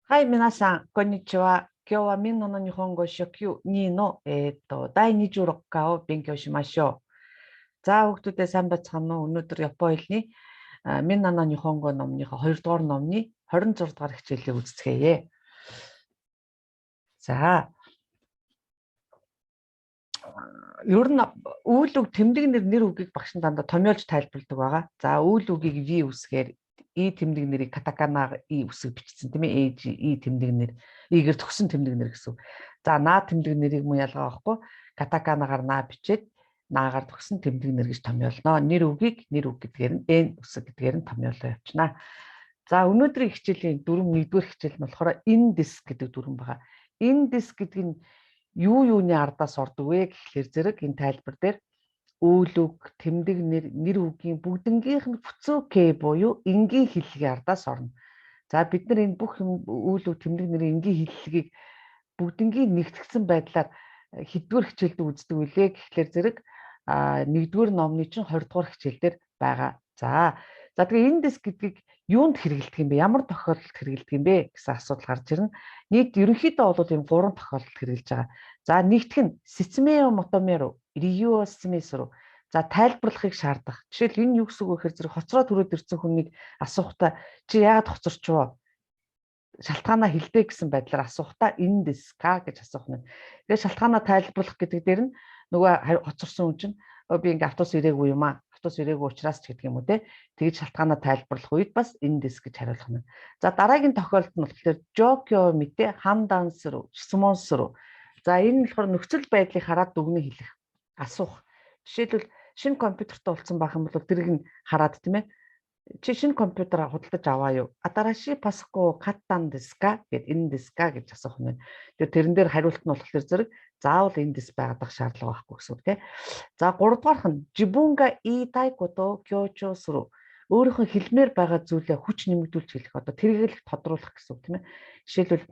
はい、皆さん、こんにちは。今日はみんなの日本語初級2の、第26課を勉強しましょう。За хүүхдүүдээ сайн байцгаана уу? Өнөөдөр Японы хэлний Минь нана Нихонго номныхоо 2 дугаар номны 26 дугаар хичээлийг үздэцгээе. За ер нь үйл үг тэмдэг нэр үгийг багш дандаа томьёолж тайлбарладаг байгаа. За үйл үгийг V үсгээр И тэмдэг нэрийг катаканаар И үсэг бичсэн тийм ээ. И тэмдэг нэр игээр төгсөн тэмдэг нэр гэсэн. За наа тэмдэг нэрийг мөн ялгаа авахгүй катаканагаар наа бичээд наагаар төгсөн тэмдэг нэр гэж томьёолно. Нэр үгийг нэр үг гэдгээр нь N үсэг гэдгээр нь томьёолоо явуулна. За өнөөдрийн хичээлийн 4-р хичээл нь болохоор in this гэдэг дүрэн байгаа. In this гэдэг нь юу юуны ардаас ордог вэ гэхлээр зэрэг энэ тайлбар дээр үйл үг, тэмдэг нэр үгийн бүгднгийнх нь бүцүү К буюу энгийн хэллэгийн ардаас орно. За бид нар энэ бүх үйл үг, тэмдэг нэрийн энгийн хэллэгийг бүгднгийн нэгтгэсэн байдлаар хэдвэр хичээлд үздэг үлээ гэхлээр зэрэг 1-р номны чинь 20 дугаар хичээл дээр байгаа. За тэгээ энэ дэс гэдгийг юунд хэрэгэлдэг юм бэ? Ямар тохиолдолд хэрэгэлдэг юм бэ гэсэн асуудал гарч ирнэ. Нийт ерөнхийдөө бол энэ 3 тохиолдолд хэрэгжилж байгаа. За нэгдүг нь Сицмео мотомеро, Рио Смисро. За тайлбарлахыг шаардах. Жишээл энэ юу гэсэн үг вэ гэхээр зэрэг хоцроо төрөөд ирсэн хүнийг асуухтаа чи яагаад хоцорчвоо? Шалтгаанаа хэлдэг гэсэн байдлаар асуухтаа энэ дэска гэж асуух нь. Тэгээ шалтгаанаа тайлбарлах гэдэг дээр нь нөгөө хоцорсон хүн чинь би ингээ автобус ирээгүй юм аа. Автобус ирээгүй учраас ч гэдэг юм уу те. Тэгж шалтгаанаа тайлбарлах үед бас энэ дэс гэж хариулах нь. За дараагийн тохиолдолд нь болохоор жокё митэ хандансру, шисмонсру. За энэ нь болохоор нөхцөл байдлыг хараад дүгнэн хэлэх, асуух. Жишээлбэл шинэ компьютертэй уулзсан байх юм бол тэрийг нь хараад тийм ээ. Чи шинэ компьютер худалдаж аваа юу? Адараши паско каттан дэска гэд энэ дэска гэж асуух нь. Тэгээ тэрэн дээр хариулт нь болохоор зэрэг заавал энэ дэс байгаадах шаардлага байхгүй гэсэн үг тийм. За 3 дугаарх нь жибунга итай кото кёчосру. Өөрийнхөө хэлмээр байгаа зүйлээ хүч нэмэгдүүлж хэлэх, одоо тэрийг л тодруулах гэсэн үг тийм ээ. Жишээлбэл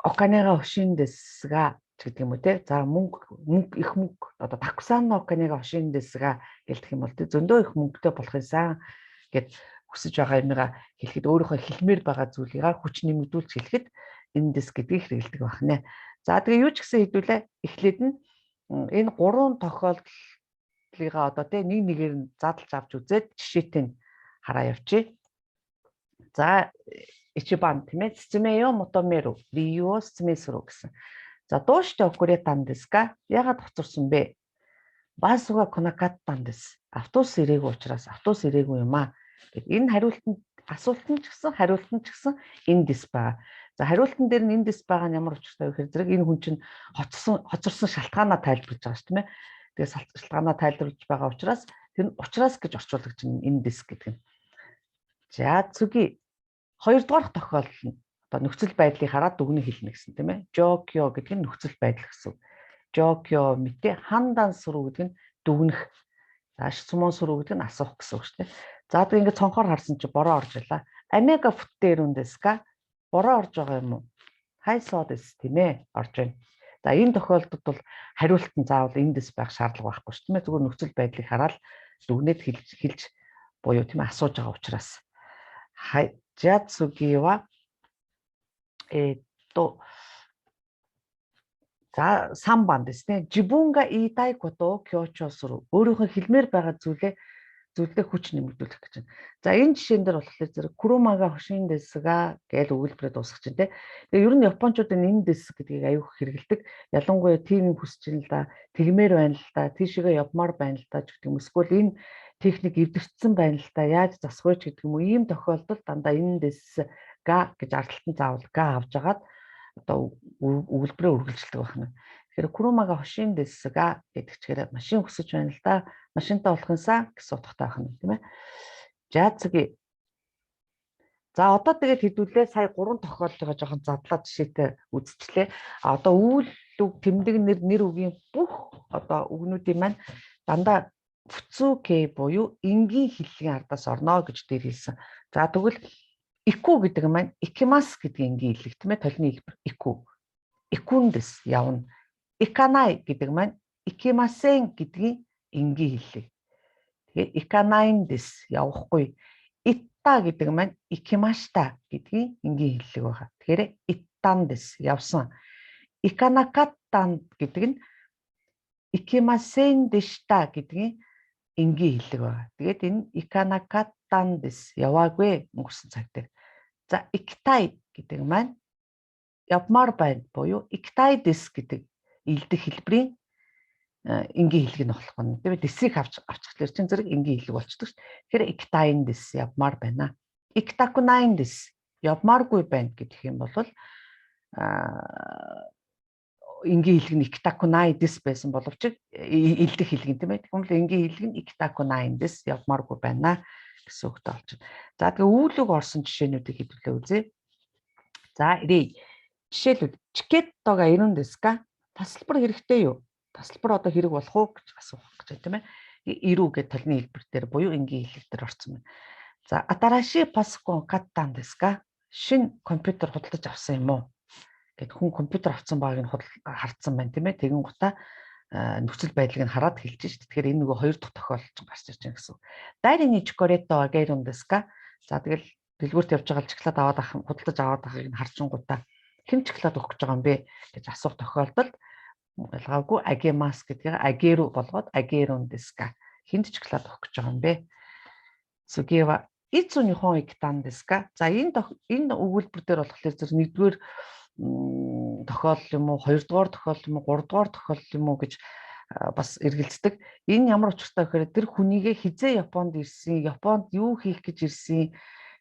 оканега хошин дэсга гэдэг юм уу те. За мөнгө их мөнгө одоо таксан оканега хошин дэсга гэлдэг юм бол те зөндөө их мөнгөтэй болох юмсан гэд хүсэж байгаа юмгаа хэлэхэд өөрийнхөө хэлмээр байгаа зүйлийг хүч нэмэгдүүлж хэлэхэд энэ дэс гэдгийг хэрэгэлдэг байна. За тэгээ юу ч гэсэн хэдүүлээ эхлээд нь энэ 3 тохиолдлыгаа одоо те нэгээр нь задлж авч үзээд жишээтэй нь хараа явчих. За ичибан тийм ээ Сицмео мотомеро Рио Смисро гэсэн. За дууштай окуретан дэска ягаад хоцорсон бэ? Басуга конакаттан дэс. Автобус ирээгүй учраас автобус ирээгүй юм аа. Энэ хариултанд асуултанд ч гэсэн хариултанд ч гэсэн энэ дэс байгаа. За хариултан дээр нь энэ дэс байгаа нь ямар учиртай вэ гэхээр зэрэг энэ хүн чинь хоцорсон шалтгаанаа тайлбарлаж байгаа шүү дээ. Тэгээ шалтгаанаа тайлбарлаж байгаа учраас тэр нь учраас гэж орчуулдаг чинь энэ дэс гэдэг нь. За цүги 2 дугаар тохиолдол нь одоо нөхцөл байдлыг хараад дүгнэн хэлнэ гэсэн тийм ээ. Жокё гэдэг нь нөхцөл байдал гэсэн. Жокё митэ хандансру гэдэг нь дүгнэх. За шисмонсру гэдэг нь асуух гэсэн үг шүү дээ. За тэгээ ингээд цонхоор харсан чи бороо орж илаа. Амега фүттерүн дэска бороо орж байгаа юм уу? Хайсоо дэс тийм ээ орж байна. За энэ тохиолдолд бол хариулт нь заавал энэ дэс байх шаардлага байхгүй шүү дээ. Зүгээр нөхцөл байдлыг хараад дүгнээд хэлж буюу тийм ээ асууж байгаа учраас. Хай жацугива за 3 番ですね. Жибунга итай кото кёчосру. Өөрийнхөө хэлмээр байгаа зүйлээ хүч нэмэгдүүлэх гэж байна. За энэ жишээн дээр болохоор зэрэг куромага хошин дэсга гэж өгүүлбэрээ дуусгах чинь тийм. Тэгээ ер нь японочдод энэ дэс гэдгийг аюух хэрэгэлдэг. Ялангуяа тийм хүсэж байна л да, тэгмээр байна л да, тийшээгээ явмаар байна л да гэдэг юм. Эсвэл энэ техник эвдэрчсэн байна л да, яаж засах вэ гэдэг юм уу. Ийм тохиолдолд дандаа энэ дэс га гэж ардталтан заавал га авч агаад одоо өгүүлбэрээ үргэлжлэдэг байна. Тэгэхээр куромага хошин дэсга гэдэг чигээр машин хүсэж байна л да. Машинтаа болох юмсан гэсэн утгатай байна тийм ээ. Жаацги. За одоо тэгээд хэдүүлээ сая 3 тохиолдлогоо жоохон задлаад жишээтэй үзчихлээ. Одоо үйл үг, тэмдэг нэр үгийн бүх одоо үгнүүдийн маань дандаа бүцүү К буюу энгийн хэллэгийн ардаас орно гэж дээр хэлсэн. За тэгвэл ику гэдэг маань икимас гэдэг энгийн хэллэг тийм ээ. Толны хэлбэр ику. Икундэс явна. Иканай гэдэг маань икимасен гэдгийн энгийн хэллэг. Тэгээ иканайн дэс явахгүй. икатта гэдэг маань икимашта гэдгийн энгийн хэллэг байгаа. Тэгэхээр иттан дэс явсан. Иканакаттан гэдэг нь икимасен дэшта гэдгийн энгийн хэллэг байгаа. Тэгээд энэ иканакаттан дэс яваагүй өнгөрсөн цаг дээр. За иктай гэдэг маань явмаар байна буюу иктай дэс гэдэг илдэх хэлбэрийн энгийн хэллэг нь болох нь. Тэгээд дэсийг авчихлаар чинь зэрэг энгийн хэллэг болчихдог шүү дээ. Тэгэхээр иктайн дэс явмаар байна. Иктакунайн дэс явмааргүй байна гэх юм бол энгийн хэллэг нь иктакунай дэс байсан боловч илдэх хэллэг юм тийм ээ. Тэгвэл энгийн хэллэг нь иктакунайн дэс явмааргүй байна гэсэн үгтэй болчихно. За тэгээ үүлэг орсон жишээнүүдийг хэдүүлээ үзье. За ирээ. Жишээлбэл чикеттога ирэн дэска тасалбар хэрэгтэй юу? Тасалбар одоо хэрэг болох уу гэж асуух гэж байна тийм ээ. Ирүү гэдэг толны хэлбэр дээр буюу энгийн хэллэг дээр орсон байна. За атараши паскон каттан дэска шинэ компьютер худалдаж авсан юм уу? Гэт хүн компьютер авсан байгааг нь хардсан байна тийм ээ. Тэгэн гутаа нөхцөл байдлыг нь хараад хэлж шít. Тэгэхээр энэ нөгөө хоёр дахь тохиолдол гарч ирж байгаа гэсэн. Дайрины чокоретто агэрун дэска. За тэгэл дэлгүүрт явж байгаа чоколад аваад авах худалдаж аваад байгааг нь харчин гутаа хэн чоколад өгөх гэж байгаа юм бэ гэж асуух тохиолдолд ялгаагүй агемас гэдгээр агеру болгоод агерун дэска. Хэнд чоколад өгөх гэж байгаа юм бэ? Сугева ицу нихон икитан дэска. За энэ өгүүлбэр дээр болохоор зөв нэгдүгээр тохиолдол юм уу, хоёрдугаар тохиолдол юм уу, гуравдугаар тохиолдол юм уу гэж бас эргэлздэг. Энэ ямар учиртай гэхээр тэр хүнийгээ хизээ Японд ирсэн, Японд юу хийх гэж ирсэн,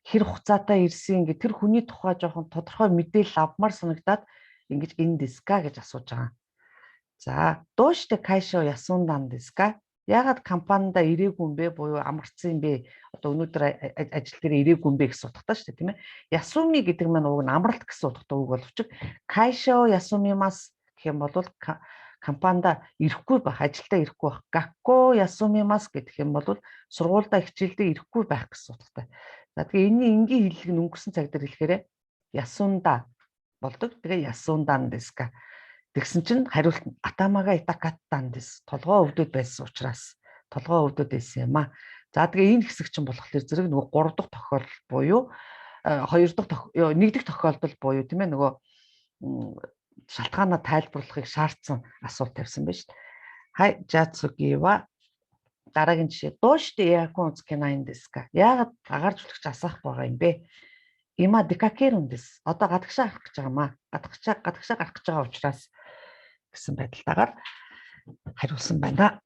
хэр хугацаатай ирсэн гэх тэр хүний тухай жоохон тодорхой мэдээлэл авмаар санагдаад ингэж энэ дэска гэж асууж байгаа. За, дооште кайшо ясундан дэска. Яагаад компанида ирээгүй юм бэ? Буюу амарцсан юм бэ? Одоо өнөөдөр ажил дээр ирээгүй юм бэ гэсэн утгатай шүү дээ, тийм ээ. Ясуми гэдэг маань уг нь амралт гэсэн утгатай үг боловч кайшо ясумимас гэх юм бол компанида ирэхгүй байх, ажилдаа ирэхгүй байх. Гакко ясумимас гэдэг юм бол сургуультай хичээлдээ ирэхгүй байх гэсэн утгатай. За тэгээ энэний энгийн хэллэг нь өнгөрсөн цаг дээр хэлэхээр ясунда болдог. Тэгээ ясундан дэска. Тэгсэн чинь хариулт нь атамага итакаттан дэс. Толгоо өвдөд байсан учраас толгоо өвдөд байсан юм аа. За тэгээ энэ хэсэг чинь болохоор зэрэг нөгөө 3 дахь тохиолдол буюу 2 дахь 1 дахь тохиолдол буюу тийм ээ нөгөө шалтгаанаа тайлбарлахыг шаардсан асуулт тавьсан байна шүү дээ. Хай жацугива дараагийн жишээ дооште яакун цкинайн дэска. Яагаад агаар жүлгч асаах байгаа юм бэ? Има декакерун дэс. Одоо гадагшаа авах гэж байгаа маа. Гадагшаа гарах гэж байгаа учраас гэсэн байдалтайгаар хариулсан байна.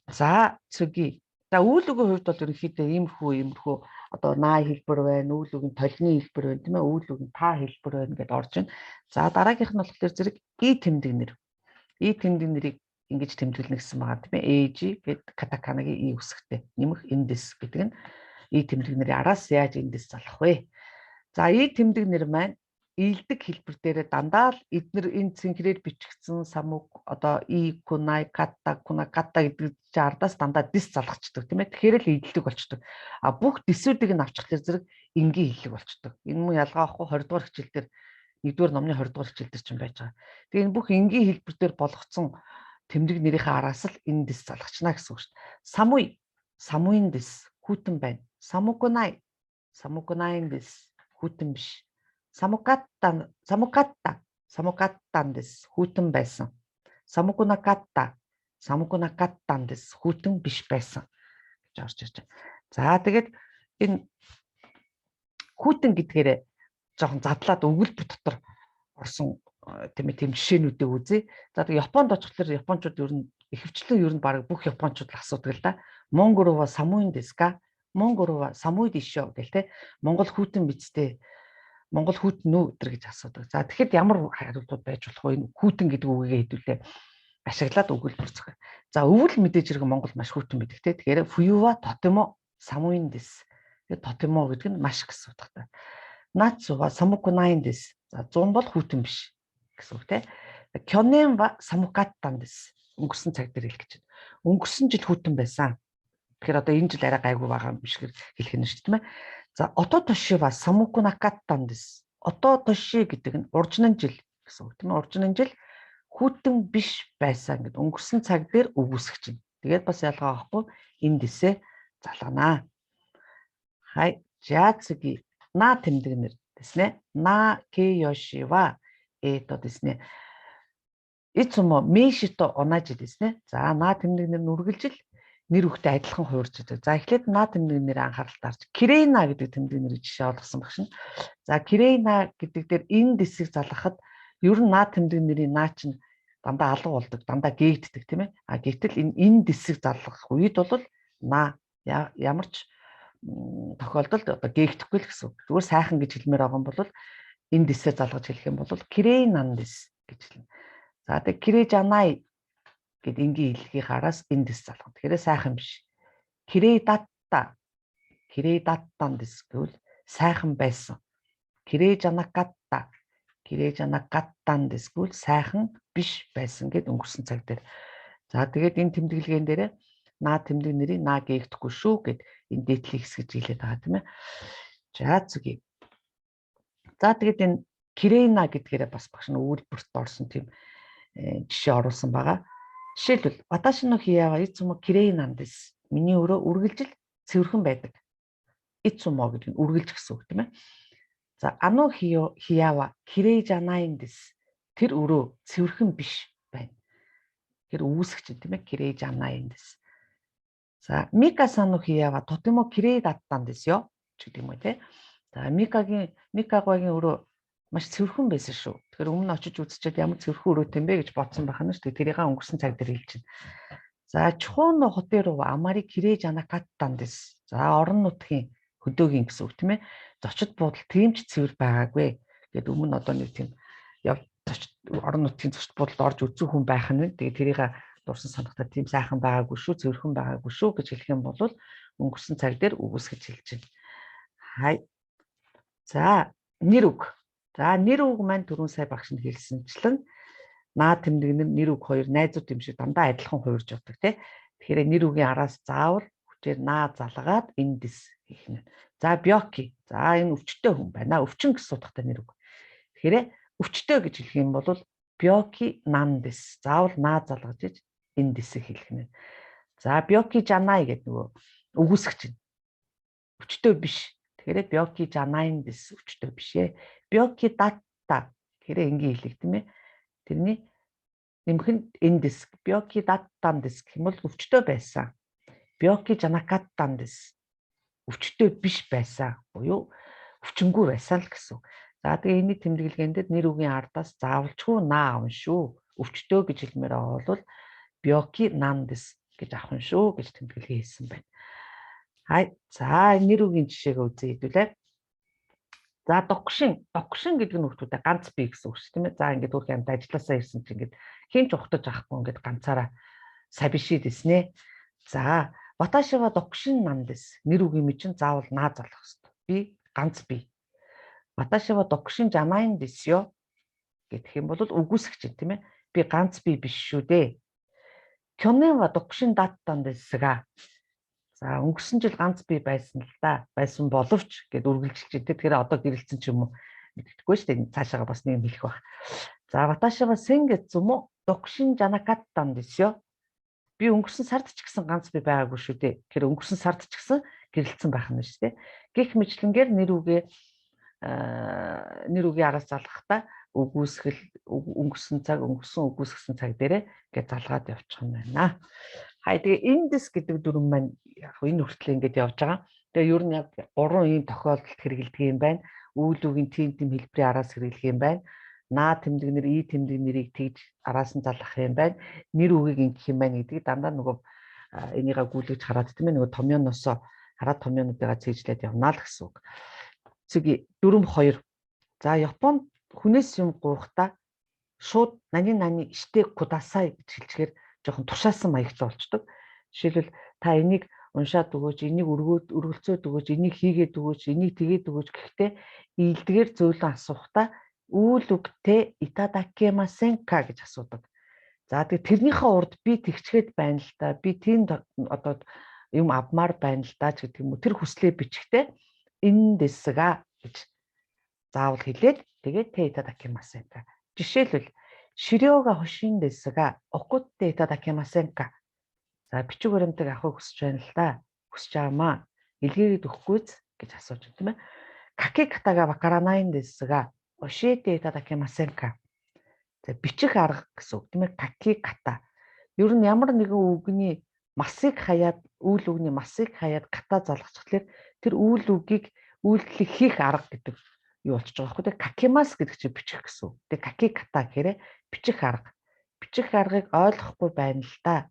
За цүги. За үйл үгийн хувьд бол ерөнхийдөө иймэрхүү одоо наа хэлбэр байна, үйл үгийн толны хэлбэр байна, тийм ээ, үйл үгийн та хэлбэр байна гэдээ орж байна. За дараагийнх нь болохоор зэрэг и тэмдэг нэр. И тэмдэг нэрийг ингэж тэмдэглэнэ гэсэн байгаа тийм ээ. Эжи гэд катаканагийн и үсгтэй нэмэх эндес гэдэг нь и тэмдэг нэрийн араас яаж эндес залах вэ? За и тэмдэг нэр маань илдэг хэлбэр дээр дандаа л эдгээр энэ цэнхрээр бичигдсэн самук одоо и кунай катта гэдэг чинь ардаас дандаа дис залгацдаг тийм ээ. Тэгэхээр л илдэг болчдөг. А бүх дисүүдийг нь авчихлаар зэрэг энгийн хэллэг болчдөг. Энэ мөн ялгаа авахгүй 20 дугаар хичээл дээр 1-р номны 20 дугаар хичээл дээр ч юм байж байгаа. Тэгээ энэ бүх энгийн хэлбэр дээр болгоцсон тэмдэг нэрийнхээ араас л энэ дис залгачна гэсэн үг шүү дээ. Самуин дис хүүтэн байна. Самукунайн дис хүүтэн биш. Самукаттан дис хүүтэн байсан. Самукунакаттан дис хүүтэн биш байсан гэж орж ирж байна. За тэгээд энэ хүүтэн гэдгээрээ жоохон задлаад өгүүлбэр дотор орсон тийм жишээнүүдийг үзье. За тэгээд Японд очихлоор японочууд ер нь ихэвчлэн ер нь баг бүх японочууд л асуудаг л да. Монгорова самуин дэска. Монгорова самуид ишөө гэл те. Монгол хүүтэн бицтэй. Монгол хүүтэн үү өдр гэж асуудаг. За тэгэхэд ямар хариултууд байж болох вэ? Энэ хүүтэн гэдэг үгийгээ хэдүүлээ ашиглаад өгүүлбэр зохио. За өвөл мэдээж хэрэг Монгол маш хүүтэн байдаг те. Тэгэхээр фуюва тотемо самуин дэс. Тэгээд тотемо гэдэг нь маш гэсэн утгатай. Нацува самукунайн дэс. За 100 бол хүүтэн биш гэсэн үг те. Кёнэн ва самукаттан дэс. Өнгөрсөн цаг дээр хэлэх гэж байна. Өнгөрсөн жил хүүтэн байсан. Тэгэхээр одоо энэ жил арай гайгүй байгаа юм биш хэлэх нь шүү дээ тийм ээ. За ототошива самукунакаттан дэс. Ототоши гэдэг нь уржнан жил гэсэн үг тийм ээ. Уржнан жил хүүтэн биш байсан гэдэг өнгөрсөн цаг дээр өгүүлсэх чинь. Тэгээд бас ялгаа авахгүй энэ дэсээ залганаа. Хай じゃあ次、なтэмдэгнэрですね。な形容詞は、ですね、いつも名詞と同じですね。За, на тэмдэгнэр нь үргэлжил нэр хүнтэй адилхан хуурж идэг. За, эхлээд на тэмдэгнэрээ анхаарал таарч, Кирейна гэдэг тэмдэгнэрийг жишээ олгосон багш нь. За, Кирейна гэдэг дээр энэ дэсийг залгахад ер нь на тэмдэгнэрийн наа чинь дандаа алга болдог, дандаа гээгддэг тийм ээ. А гэтэл энэ дэсийг залгах үед бол на ямар ч тохиолдолд одоо гээгдэхгүй л гэсэн. Зүгээр сайхан гэж хэлмээр байгаа юм бол энэ дэсээ залгаж хэлэх юм бол Кирейнан дэс гэж хэлнэ. За тэг Кирейжанай гэд энгийн хэлхийг хараас энэ дэс залгана. Тэгэхээр сайхан биш. Кирейдатта дэс гэвэл сайхан байсан. Кирейжанакатта дэс гэвэл сайхан биш байсан гэд өнгөрсөн цаг дээр. За тэгээд энэ тэмдэглэгээн дээр на тэмдэгнэрийн на гээгдэхгүй шүү гэд энэ дээдлийн хэсгэж хэлээд байгаа тийм ээ. За зүгий. За тэгээд энэ Кирейна гэдгээрээ бас багш нь үйлдвэрт орсон тийм жишээ оруулсан байгаа. Жишээлбэл Ваташи но хиява ицумо Кирейнан дэс. Миний өрөө үргэлжил цэвэрхэн байдаг. Ицумо гэдэг нь үргэлж гэсэн үг тийм ээ. За ано хиява Кирейжанайн дэс. Тэр өрөө цэвэрхэн биш байна. Тэр үүсгэж тийм ээ Кирейжанайн дэс. За Мика-санの部屋はとても綺麗だったんですよгэдэг юм уу те. За Микагийн өрөө маш цэвэрхэн байсан шүү. Тэгэхээр өмнө очиж үзчихээд ямар цэвэрхэн өрөөтэй юм бэ гэж бодсон байна шүү. Тэрийг өнгөрсөн цаг дээр хэлж байна. За Чхон но хотер ва амари кирэй жанакаттан дэс. За орон нутгийн хөдөөгийн гэсэн үг тийм ээ. Зочид буудал тийм ч цэвэр байгаагүй. Гэт өмнө одоо нэг тийм орон нутгийн зочид буудалд орж үзэх хүн байх нь. Тэгээ тэрийг дурсан санахтаа тийм сайхан байгаагүй шүү, цэвэрхэн байгаагүй шүү гэж хэлэх юм бол өнгөрсөн цаг дээр үгүйсгэж хэлж байна. Хай. За, нэр үг. За, нэр үг маань түрүүн сая багш нь хэлсэнчлэн наа тэмдэгнэр нэр үг хоёр найзууд юм шиг дандаа адилхан хуурж явдаг тий. Тэгэхээр нэр үгийн араас заавал хүчээр наа залгаад эндис гэх юм. За, бёки. За, энэ өвчтөе хүн байна. Өвчин гэсэн утгатай нэр үг. Тэгэхээр өвчтөе гэж хэлэх юм бол бёки нандис. Заавал наа залгаж иж энэ дэсийг хэлэх нэ. За бёки жанай гэдэг нөгөө үгүйсгэж байна. Өвчтөе биш. Тэгэхээр бёки жанайн дэс өвчтөе биш ээ. Бёки датта гэхээр энгийн хэлэг тийм ээ. Тэрний нэмэхэд энэ дэс бёки даттан дэс гэх юм бол өвчтөе байсан. Бёки жанакаттан дэс өвчтөе биш байсан. Буюу өвчнгүй байсан л гэсэн. За тэгээ энэний тэмдэглэгээн дээр нэр үгийн ардаас заавалчгүй наа авна шүү. Өвчтөе гэж хэлмээр байгаа бол бёки нандис гэж авах нь шүү гэж тэмдэглэгээ хийсэн байна. Хай. За нэр үгийн жишээг үзье хэдүүлээ. За докшин гэдэг нь хүүхдүүдэд ганц бие гэсэн үг шүү тийм ээ. За ингээд өөр хэмт ажилласаа ирсэн чинь ингээд хинч ухтаж авахгүй ингээд ганцаараа сабишид дэснэ. За ваташива докшин нандис нэр үгийн мэд чинь заавал наа залах хэрэгтэй. Би ганц бие. Ваташива докшин жанайн дэсё гэх юм бол үгүйсгэж чинь тийм ээ. Би ганц бие биш шүү дээ. Кёнэн ва докшин даттан дэсга. За өнгөрсөн жил ганц бие байсан л да. Байсан боловч гэд үргэлжилж дээ. Тэгэхээр одоо гэрэлцэн ч юм уу мэддэггүй шүү дээ. Цаашаага бас нэг юм хэлэх байх. За ваташива сенгэцумо докшин жанакаттан дэсё. Би өнгөрсөн сард ч гэсэн ганц бие байгаагүй шүү дээ. Тэгэхээр өнгөрсөн сард ч гэсэн гэрэлцэн байх нь шүү дээ. Гэх мэтлэнгээр нэр үгийн араас залгахдаа үгүйсгэл өнгөрсөн үгүйсгсэн цаг дээрээ ингээд залгаад явчих юм байна. Хай тэгээ индис гэдэг дүрм маань яг энэ хүртэл ингээд явж байгаа. Тэгээ ер нь яг 3 ийм тохиолдолд хэрэгэлдэг юм байна. Үйл үгийн тийм хэлбэрийн араас хэрэглэх юм байна. Наа тэмдэгнэр и тэмдэгнэрийг тэгж араас нь залгах юм байна. Нэр үгийг ингэх юм байна гэдгийг дандаа нөгөө энийгээ гүйлгэж хараад тийм ээ нөгөө томьёоноос хараад томьёонуудыгаа цээжлээд явна л гэсэн үг. Цэгийн дүрм 2. За Японд хүнээс юм гуйхдаа шууд нани штэ кудасай гэж хэлчихээр жоохон тушаасан маягч болчдөг. Жишээлбэл та энийг уншаад өгөөч, энийг өргөлцөөд өгөөч, энийг хийгээд өгөөч, энийг тэгээд өгөөч гэхдээ ийдгээр зөөлөн асуухтаа үйл үгтэй итадакемасен ка гэж асуудаг. За тэгээд тэрнийхээ урд би тэгчгээд байна л да. Би тийм одоо юм авмаар байна л да ч гэдэг юм уу. Тэр хүслээ бичихтэй энэ дэсга гэж заавал хэлээд тэгээд тэ итадакемасен ка. Жишээлбэл ширёга хошин дэсга окутте итадакемасен ка. За бичиг баримтыг авахыг хүсэж байна л да. Хүсэж байгаамаа. Илгээгээд өгөхгүйц гэж асууж байна тийм ээ. Каки катага вакаранайんですが教えていただけませんか? За бичих арга гэсэн үг тийм ээ. Каки ката. Ер нь ямар нэгэн үгний масыг хаяад үйл үгний масыг хаяад ката залгахчлаар тэр үйл үгийг үйлдэлийг хийх арга гэдэг юу болчих байгаа байхгүй тийм. Какимас гэдэг чинь бичих гэсэн үг. Тэгээ каки ката гэхээр бичих арга. Бичих аргыг ойлгохгүй байна л да.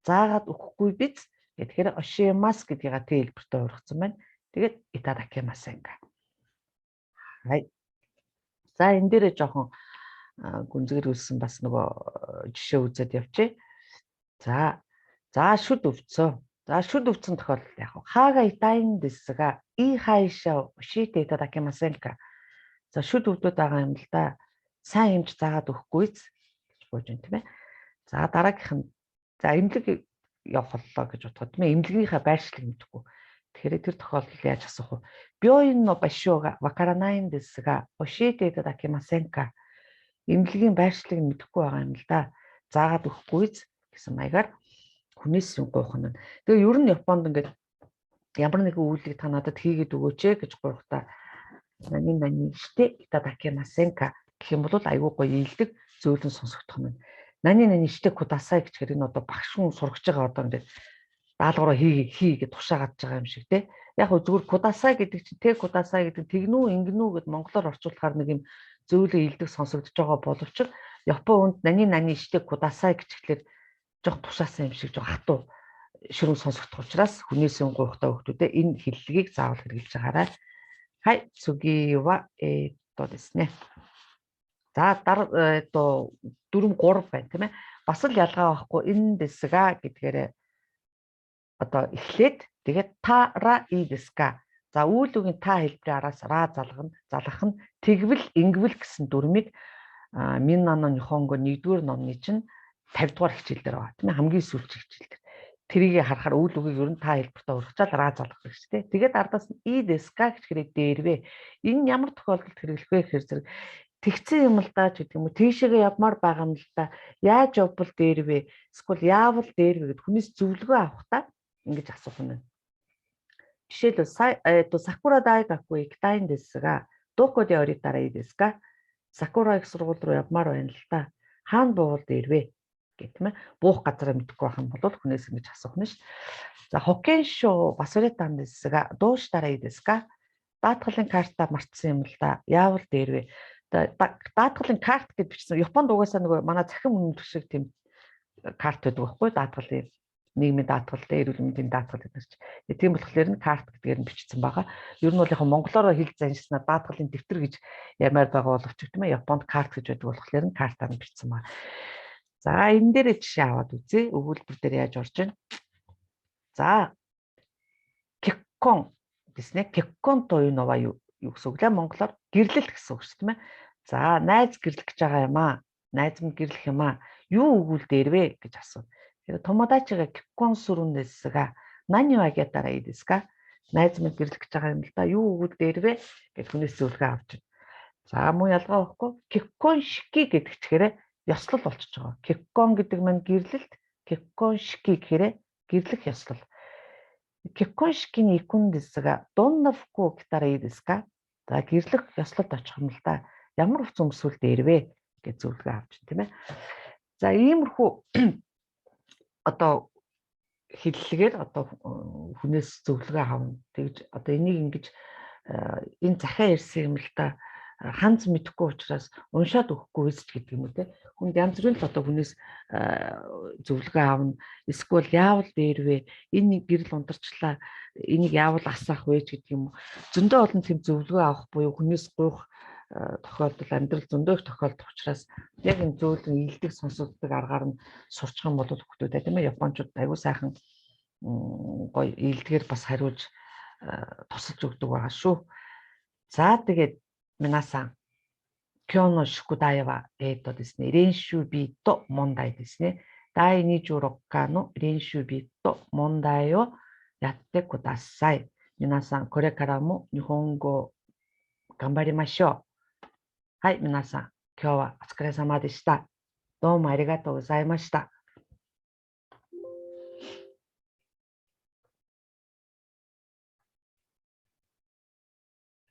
Заагаад өгөхгүй биз тэгэхээр ошимас гэдгийг тэ хэлбэртэй ургацсан байна. Тэгээд итадакимасенка. Хай. За энэ дээрээ жоохон гүнзгийрүүлсэн бас нөгөө жишээ үзээд явчих. За шүд өвцөө. За шүд өвцөн тохиолдолд яг хаага итайн дэсга и хайшаа ошите итадакимасенка. За шүд өвдөд байгаа юм л да. Сайн хэмж заагаад өгөхгүйц гэж бууж байна тийм ээ. За дараагийнх нь за эмнэлэг явах боллоо гэж бодоход тийм ээ. Эмнэлгийнхаа байршлыг мэдэхгүй. Тэгэхээр тэр тохиолдолд яаж асуух вэ? Бёин но башиога вакаранайんですが教えていただけませんか? Эмнэлгийн байршлыг мэдэхгүй байгаа юм л да. Заагаад өгөхгүйц гэсэн маягаар хүнээс юм гуйх нь. Тэгээ ер нь Японд ингээд ямар нэгэн үйлийг та надад хийгээд өгөөч гэж гуйхтаа нани шите итадакимасенка гэх юм бол айгүй гоё ийдэг зөөлөн сонсогдох нь. Нани шите кудасай гэхээр энэ одоо багш хүн сургаж байгаа одоо ингээд даалгавраа хий гэж тушаагаад байгаа юм шиг те. Яг хөө зүгээр кудасай гэдэг чинь тэ кудасай гэдэг тэгнүү ингэнүү гэд монголоор орчуулахаар нэг юм зөөлөн ийдэг сонсогдож байгаа боловч Японд нани шите кудасай гэхлээр жоох тушаасан юм шиг жоох хатуу ширүүн сонсогдох учраас хүнээс юм гуйхтаа хүмүүстэй энэ хэллэгийг заавал хэрэгжилж байгаарай. Хай цугиваですね. За 4 3 байна тийм ээ. Бас л ялгаа байхгүй энэ дэсга гэдгээр одоо эхлээд тэгээд тара и дэска. За үйл үгийн та хэлбэрийн араас ра залгах нь тэгвэл ингэвэл гэсэн дүрмийг Миннано Нихонго 1-р номны чинь 50-р хичээл дээр байгаа тийм ээ. Хамгийн сүүлчийн хичээл дээр. Тэрийг харахаар үйл үгийг ер нь та хэлбэртээ урагчаал ра залгах гэж тийм. Тэгээд ардаас нь и дэска гэж хэрэг дээрвэ. Энэ ямар тохиолдолд хэрэглэх вэ гэхээр зэрэг тэгсэн юм л даа ч гэдэг юм уу. Тийшээгээ явмаар байгаа юм л да. Яаж явбал дээрвэ? Эсвэл яавал дээрвэ гэд хүнээс зөвлөгөө авах та ингэж асуух нь. Жишээлбэл Сакура дайгаку икитайんですがどこで降りたらいいですか? Сакура их сургууль руу явмаар байна л да. Хаана буулд ирвэ гэх юм. Буух газараа мэдэхгүй байх юм бол хүнээс ингэж асуух нь ш. За хокеншо басуретанですがどうしたらいいですか? Даатгалын карта мартсан юм л да. Яавал дээрвэ. Даатгалын карт гэж бичсэн. Японд угаасаа нөгөө манай захин үнэмлэх шиг тийм карт байдаг байхгүй даатгалын нийгмийн даатгал, эрүүл мэндийн даатгал гэдэг чинь. Тийм болохоор нь карт гэдгээр нь бичсэн байгаа. Ер нь бол яг монголоор хэлж заншснаа даатгалын дэвтэр гэж ямаар байгаа боловч тийм ээ Японд карт гэж байдаг болохоор нь картаар нь бичсэн байгаа. За энэ дээр жишээ аваад үзье. Өгүүлбэр дээр яаж орж байна? За кеккон гэсэн нэ. Кеккон то юу нова юу гэсэн үг лээ монголоор гэрлэлт гэсэн үг шүү тийм ээ. За найз гэрлэх гэж байгаа юм аа. Найз минь гэрлэх юм аа. Юу өгүүл дээрвэ гэж асуув. 友達が結婚するんですが何をあげたらいいですか? Найз минь гэрлэх гэж байгаа юм л да. Юу өгүүлд дээрвэ гэж хүнээс зөвлөгөө авч байна. За мөн ялгаа байхгүй. Кеккон шики гэдэг чигээр ёслол болчихж байгаа. Кеккон гэдэг маань гэрлэлт, кеккон шики гэхээр гэрлэх ёслол. Кеккон шикийн икун дэсга донна фуку гитара ий дэска? За гэрлэх ёслолд очих юм л да. Ямар хувц өмсвөл дээрвэ гэж зөвлөгөө авч байна тийм ээ. За иймэрхүү одоо хэллэгээр одоо хүнээс зөвлөгөө авна. Тэгж одоо энийг ингэж энэ захиа ирсэн юм л да. Ханц мэдэхгүй учраас уншаад өгөхгүй гэж гэдэг юм уу те. Хүнд янз бүрийн л одоо хүнээс зөвлөгөө авна. Эсвэл яавал дээрвэ? Энэ гэрэл ундарчлаа. Энийг яавал асаах вэ гэдэг юм уу. Зөндөө олон тийм зөвлөгөө авах буюу хүнээс гуйх тохиолдол амьдрал зөндөө их тохиолдох учраас яг энэ зөөлөн ийдэг сонсогддог аргаар нь сурчих юм бол хүмүүстэй тийм ээ Япончууд аягүй сайхан гоё ийдгээр бас хариулж тусалж өгдөг байгаа шүү. За тэгээд минасан 今日の宿題はですね練習日と問題ですね。第26課の練習日と問題をやってください。皆さんこれからも日本語を頑張りましょう。はい、皆さん、今日はお疲れ様でした。どうもありがとうございました。